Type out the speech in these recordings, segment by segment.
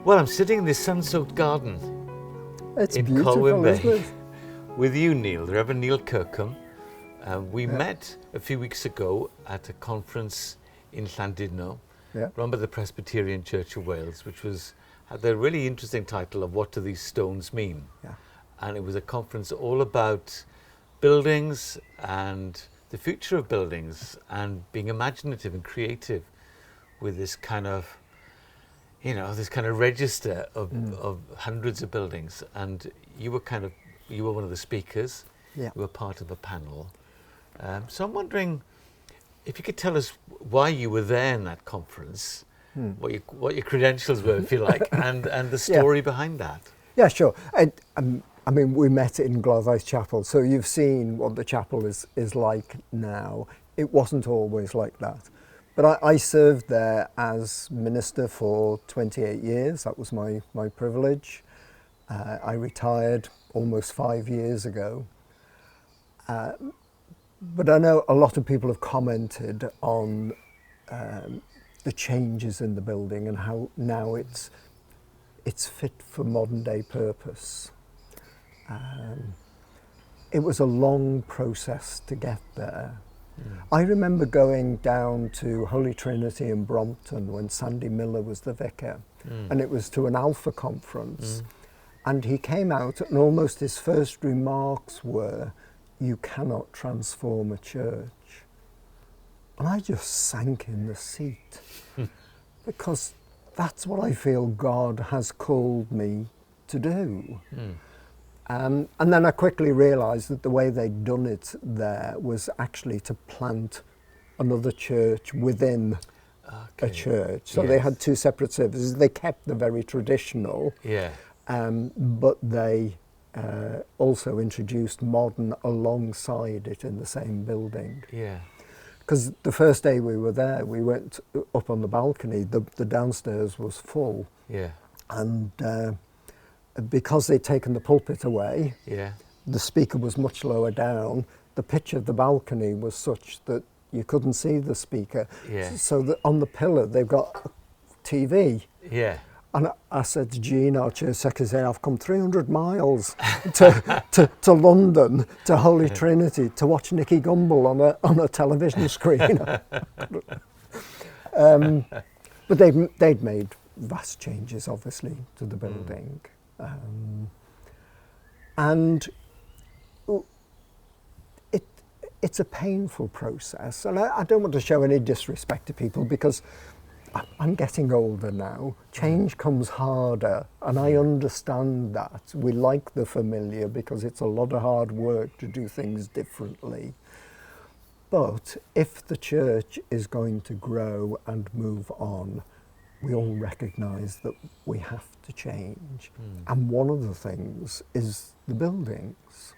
Well, I'm sitting in this sun-soaked garden It's in beautiful, Colwyn isn't Bay it? with you, Neil, Revd Neil Kirkham. We met a few weeks ago at a conference in Llandudno, Yeah. run by the Presbyterian Church of Wales, which had the really interesting title of What Do These Stones Mean? Yeah. And it was a conference all about buildings and the future of buildings and being imaginative and creative with this kind of, this kind of register of hundreds of buildings. And you were one of the speakers. Yeah. You were part of a panel. So I'm wondering if you could tell us why you were there in that conference, what your credentials were, if you like, and the story behind that. Yeah, sure. I mean, we met in Gloddaeth Chapel, so you've seen what the chapel is like now. It wasn't always like that. But I served there as minister for 28 years. That was my privilege. I retired almost 5 years ago. But I know a lot of people have commented on the changes in the building and how now it's fit for modern day purpose. It was a long process to get there. I remember going down to Holy Trinity in Brompton when Sandy Miller was the vicar, and it was to an Alpha conference. And he came out and almost his first remarks were, "You cannot transform a church." And I just sank in the seat because that's what I feel God has called me to do. And then I quickly realised that the way they'd done it there was actually to plant another church within a church. So they had two separate services. They kept the very traditional, but they also introduced modern alongside it in the same building. Yeah. Because the first day we were there, we went up on the balcony. The downstairs was full. Yeah. And because they'd taken the pulpit away, the speaker was much lower down. The pitch of the balcony was such that you couldn't see the speaker. Yeah. So that on the pillar, they've got a TV. Yeah. And I said to Jean, our church secretary, I've come 300 miles to London, to Holy Trinity, to watch Nicky Gumbel on a television screen. But they'd made vast changes, obviously, to the building. And it's a painful process. And I don't want to show any disrespect to people because I'm getting older now. Change comes harder, and I understand that. We like the familiar because it's a lot of hard work to do things differently. But if the church is going to grow and move on, we all recognise that we have to change. And one of the things is the buildings.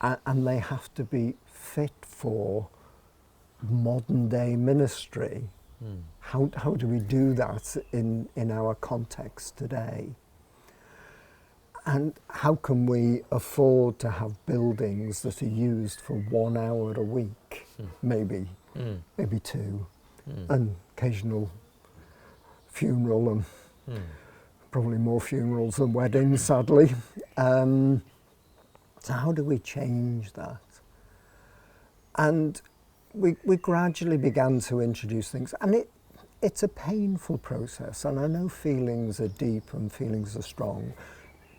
And they have to be fit for modern day ministry. How do we do that in our context today? And how can we afford to have buildings that are used for 1 hour a week, maybe 2, an occasional funeral and probably more funerals than weddings, sadly. So how do we change that? And we gradually began to introduce things, and it's a painful process, and I know feelings are deep and feelings are strong.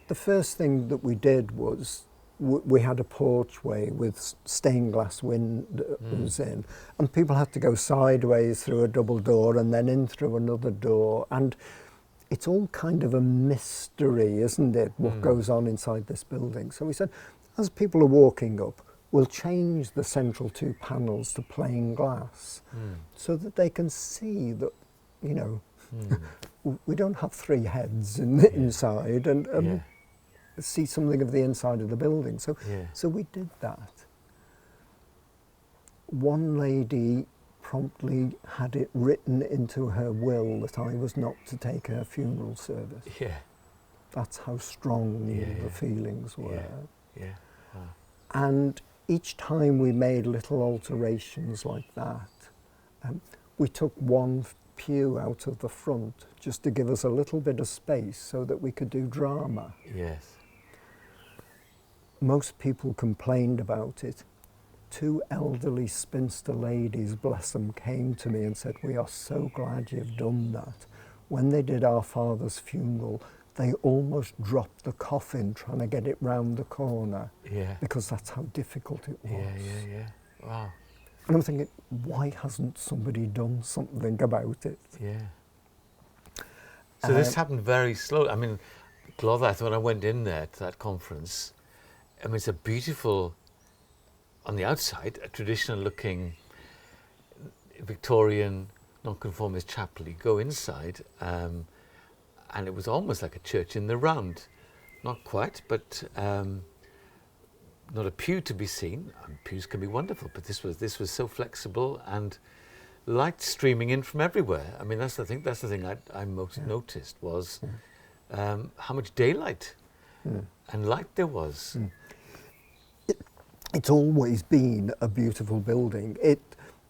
The first thing that we did was we had a porchway with stained glass windows in, and people had to go sideways through a double door and then in through another door, and it's all kind of a mystery, isn't it, what goes on inside this building. So we said, as people are walking up, we'll change the central 2 panels to plain glass so that they can see that, we don't have 3 heads inside and see something of the inside of the building. So we did that. One lady promptly had it written into her will that I was not to take her funeral service. Yeah. That's how strong the feelings were. Yeah. Wow. And each time we made little alterations like that, we took one pew out of the front just to give us a little bit of space so that we could do drama. Yes. Most people complained about it. 2 elderly spinster ladies, bless them, came to me and said, "We are so glad you've done that." When they did our father's funeral, they almost dropped the coffin trying to get it round the corner, Yeah. because that's how difficult it was. Yeah. Wow. And I'm thinking, why hasn't somebody done something about it? Yeah. So this happened very slowly. I mean, Gloddaeth, when I went in there to that conference, I mean, it's a beautiful, on the outside, a traditional looking Victorian nonconformist chapel. You go inside, and it was almost like a church in the round. Not quite, but not a pew to be seen. Pews can be wonderful, but this was so flexible, and light streaming in from everywhere. I mean, that's the thing I most noticed was how much daylight and light there was. It's always been a beautiful building.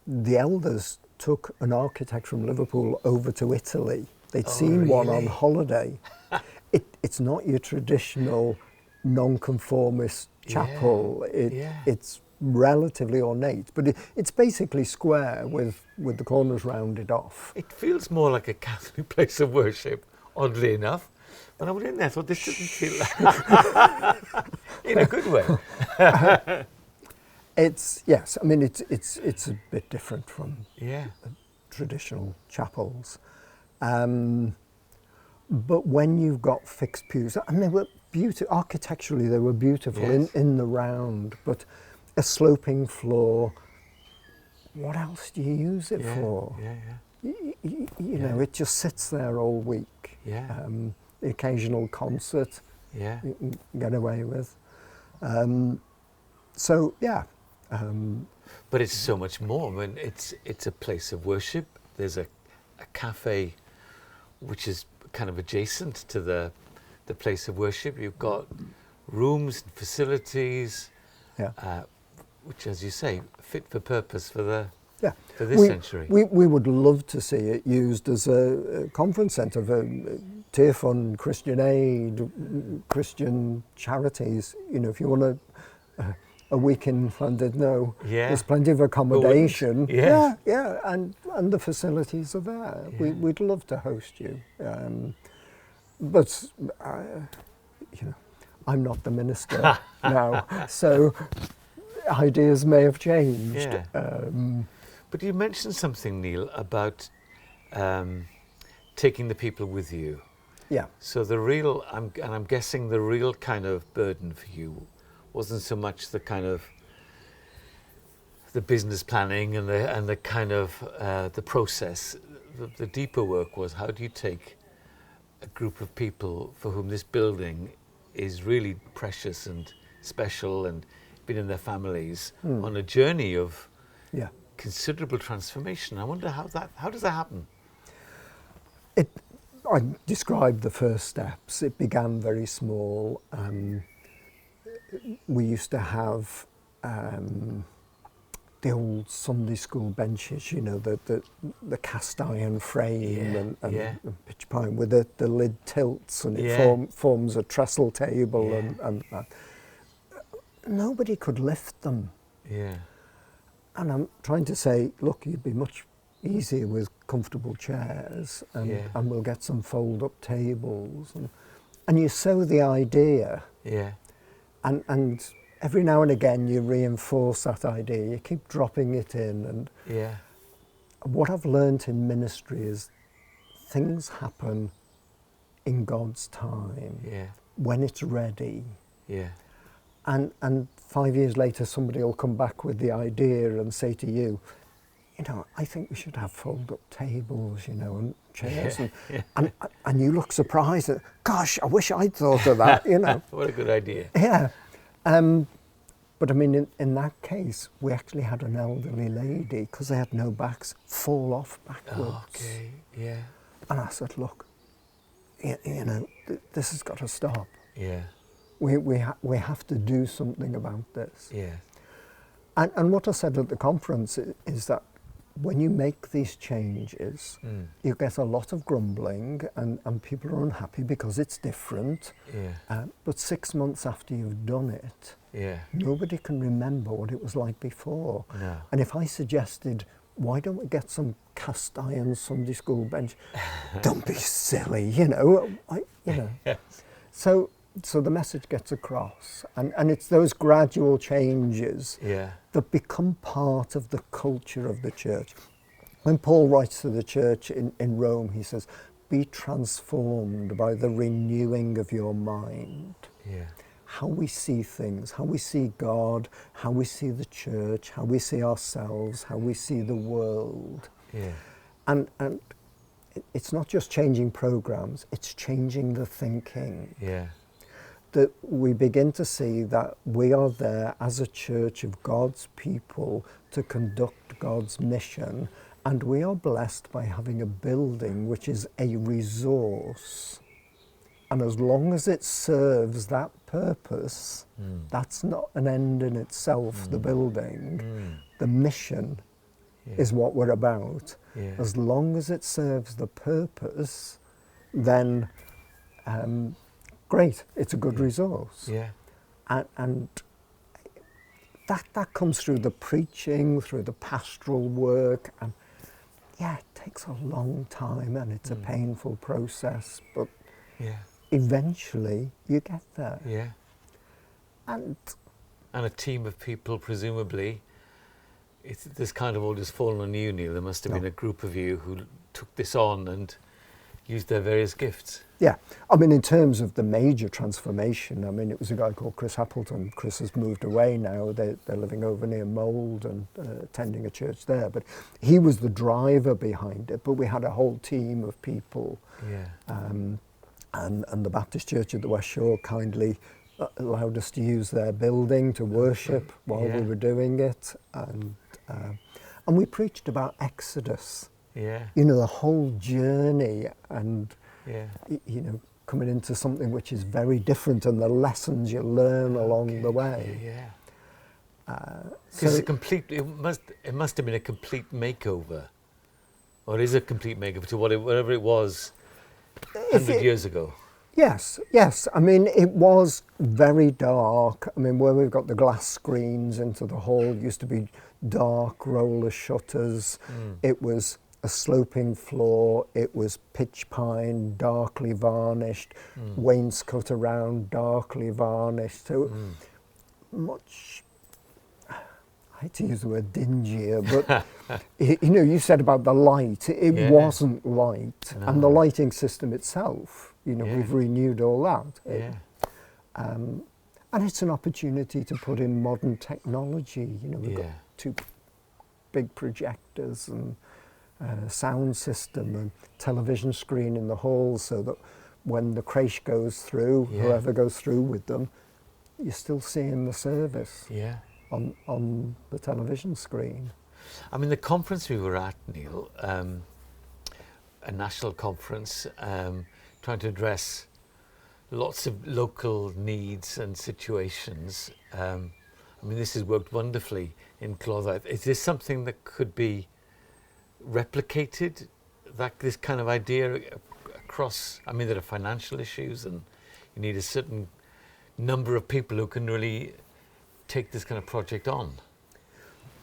The elders took an architect from Liverpool over to Italy. They'd seen one on holiday. It's not your traditional non-conformist chapel. It's relatively ornate, but it's basically square with the corners rounded off. It feels more like a Catholic place of worship, oddly enough. When I went in there, I thought this didn't feel like in a good way. Yes, I mean it's a bit different from traditional chapels, but when you've got fixed pews, and they were beautiful architecturally, they were beautiful in the round, but a sloping floor. What else do you use it for? You know, it just sits there all week. The occasional concert you can get away with. But it's so much more. I mean, it's a place of worship. There's a cafe which is kind of adjacent to the place of worship. You've got rooms and facilities, which, as you say, fit for purpose for this century. We would love to see it used as a conference centre for Tear Fund, Christian Aid, Christian charities. You know, if you want a week in Llandudno, there's plenty of accommodation. And the facilities are there. We'd love to host you. But you know, I'm not the minister now, so ideas may have changed. But you mentioned something, Neil, about taking the people with you. So I'm guessing the real kind of burden for you wasn't so much the kind of the business planning and the kind of the process. The deeper work was, how do you take a group of people for whom this building is really precious and special and been in their families on a journey of considerable transformation? I wonder how does that happen? I described the first steps. It began very small. We used to have the old Sunday school benches, you know, the cast iron frame and pitch pine with the lid tilts, and it forms a trestle table and that. Nobody could lift them. And I'm trying to say, look, you'd be much easier with comfortable chairs, and we'll get some fold-up tables, and you sow the idea, and every now and again you reinforce that idea. You keep dropping it in, and what I've learnt in ministry is things happen in God's time when it's ready. And 5 years later, somebody will come back with the idea and say to you, you know, I think we should have fold-up tables, you know, and chairs, and you look surprised. Gosh, I wish I'd thought of that, you know. What a good idea. But I mean, in that case, we actually had an elderly lady, because they had no backs, fall off backwards. And I said, look, you know, this has got to stop. We have to do something about this. And what I said at the conference is that when you make these changes, you get a lot of grumbling and people are unhappy because it's different. Yeah. But 6 months after you've done it, Yeah. nobody can remember what it was like before. No. And if I suggested, why don't we get some cast iron Sunday school bench? Don't be silly, you know. Yes. So the message gets across, and it's those gradual changes Yeah. that become part of the culture of the church. When Paul writes to the church in Rome, he says, be transformed by the renewing of your mind. Yeah. How we see things, how we see God, how we see the church, how we see ourselves, how we see the world. Yeah. And it's not just changing programs, it's changing the thinking. Yeah. That we begin to see that we are there as a church of God's people to conduct God's mission, and we are blessed by having a building which is a resource. And as long as it serves that purpose, that's not an end in itself, the building. The mission is what we're about. Yeah. As long as it serves the purpose, then great, it's a good resource. Yeah. And that comes through the preaching, through the pastoral work, and yeah, it takes a long time and it's a painful process, but Yeah. eventually you get there. Yeah. And And a team of people, presumably, this kind of all just fallen on you, Neil. There must have been a group of you who took this on and used their various gifts. yeah, I mean, in terms of the major transformation, I mean, it was a guy called Chris Appleton. Chris has moved away now. They're living over near Mold and attending a church there. But he was the driver behind it. But we had a whole team of people. Yeah. And the Baptist Church at the West Shore kindly allowed us to use their building to worship while we were doing it. And we preached about Exodus. Yeah. You know, the whole journey and, Yeah. you know, coming into something which is very different and the lessons you learn along the way. Yeah. So It's a complete. It must have been a complete makeover, or is a complete makeover to whatever it was 100 years ago. Yes. I mean, it was very dark. I mean, where we've got the glass screens into the hall used to be dark roller shutters. It was a sloping floor. It was pitch pine, darkly varnished, wainscot around, darkly varnished. So much, I hate to use the word dingier, but you know, you said about the light. It wasn't light. No. And the lighting system itself, you know, we've renewed all that. And it's an opportunity to put in modern technology. You know, we've got 2 big projectors and sound system and television screen in the hall, so that when the creche goes through, whoever goes through with them, you're still seeing the service on the television screen. I mean, the conference we were at, Neil, a national conference, trying to address lots of local needs and situations. I mean, this has worked wonderfully in Gloddaeth. Is this something that could be replicated, that this kind of idea across? I mean, there are financial issues and you need a certain number of people who can really take this kind of project on.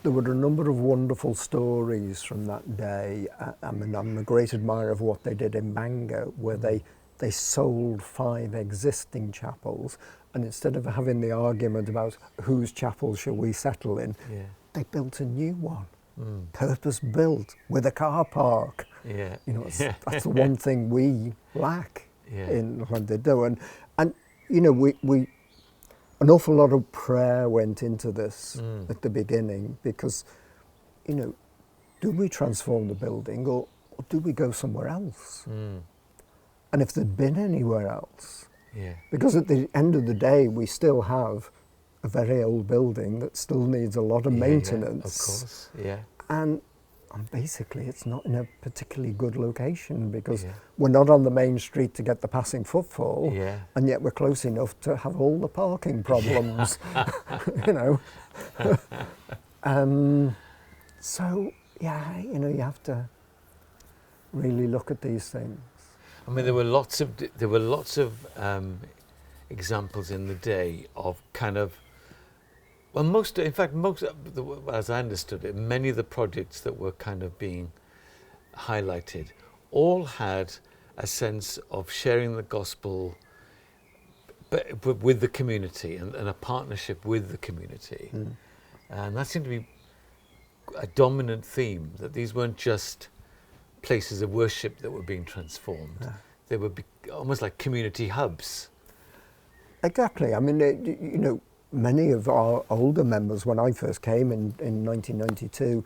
There were a number of wonderful stories from that day. I mean, I'm a great admirer of what they did in Bangor, where they sold 5 existing chapels, and instead of having the argument about whose chapel shall we settle in, they built a new one, purpose built with a car park. You know, that's the one thing we lack in Llandudno, and you know, we an awful lot of prayer went into this at the beginning, because, you know, do we transform the building or do we go somewhere else? And if there'd been anywhere else, because at the end of the day, we still have a very old building that still needs a lot of maintenance. Of course, And basically, it's not in a particularly good location, because we're not on the main street to get the passing footfall, and yet we're close enough to have all the parking problems, you know. So, yeah, you know, you have to really look at these things. I mean, there were lots of examples in the day of kind of, well, most, as I understood it, many of the projects that were kind of being highlighted all had a sense of sharing the gospel but with the community and a partnership with the community. And that seemed to be a dominant theme, that these weren't just places of worship that were being transformed. Yeah. They were almost like community hubs. Exactly. I mean, you know, many of our older members, when I first came in 1992,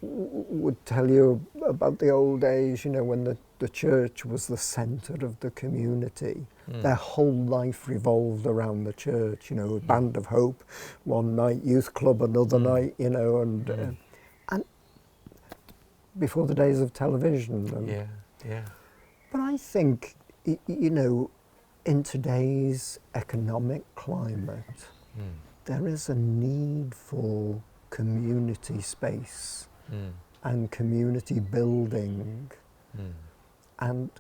would tell you about the old days, you know, when the church was the centre of the community. Their whole life revolved around the church, you know, Band of Hope one night, youth club another night, you know, and before the days of television. And, but I think, you know, in today's economic climate, there is a need for community space and community building. And,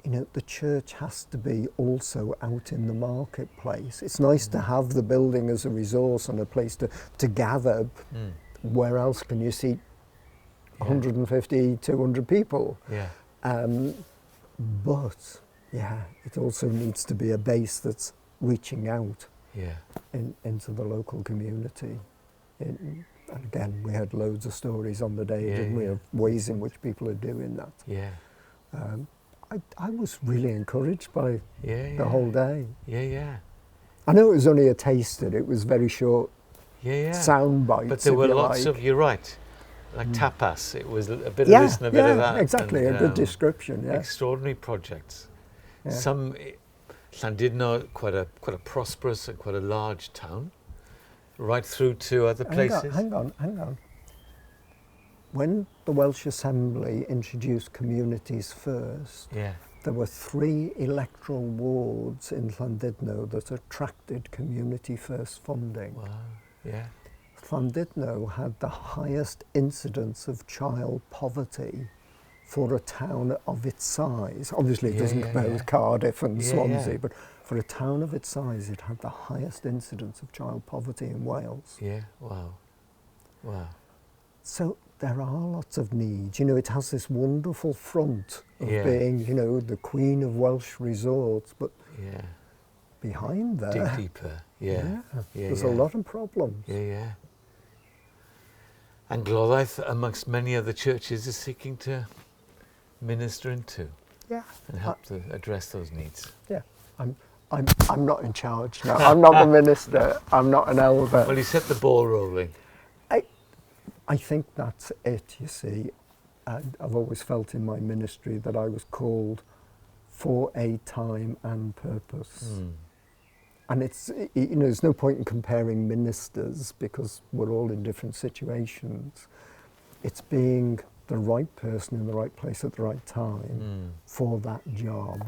you know, the church has to be also out in the marketplace. It's nice to have the building as a resource and a place to gather. Where else can you seat 150, 200 people? But, yeah, it also needs to be a base that's reaching out into the local community. And again, we had loads of stories on the day, didn't we, of ways in which people are doing that. I was really encouraged by the whole day. I know it was only a taster, it was very short sound bites. But there were lots of, you're right, like tapas. It was a bit of this and a bit of that. Exactly, and, a good description. Extraordinary projects. Some, Llandudno, quite a prosperous and quite a large town, right through to other places. Hang on. When the Welsh Assembly introduced communities first, there were 3 electoral wards in Llandudno that attracted community first funding. Llandudno had the highest incidence of child poverty for a town of its size. Obviously it doesn't compare with Cardiff and Swansea, but for a town of its size, it had the highest incidence of child poverty in Wales. Wow. So there are lots of needs. You know, it has this wonderful front of being, you know, the Queen of Welsh resorts, but behind there, dig deeper. There's a lot of problems. And Gloddaeth, amongst many other churches, is seeking to minister into and help to address those needs. I'm not in charge now. I'm not the minister. I'm not an elder. Well, you set the ball rolling. I think that's it, you see. I've always felt in my ministry that I was called for a time and purpose. And it's, you know, there's no point in comparing ministers because we're all in different situations. It's being the right person in the right place at the right time for that job.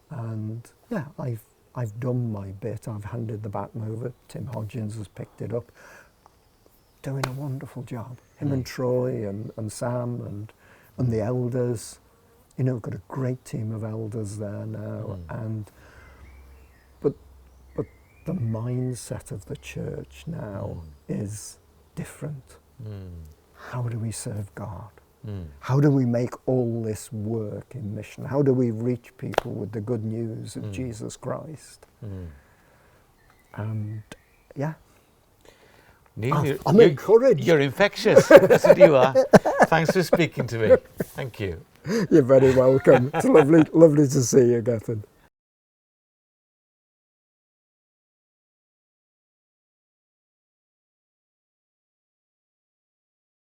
And yeah, I've done my bit. I've handed the baton over. Tim Hodgins has picked it up. Doing a wonderful job. Him and Troy and Sam and the elders. You know, we've got a great team of elders there now. But the mindset of the church now is different. How do we serve God? How do we make all this work in mission? How do we reach people with the good news of Jesus Christ? And yeah. Neil, I'm encouraged. You're infectious. That's what you are. Thanks for speaking to me. Thank you. You're very welcome. It's lovely to see you, Gethin.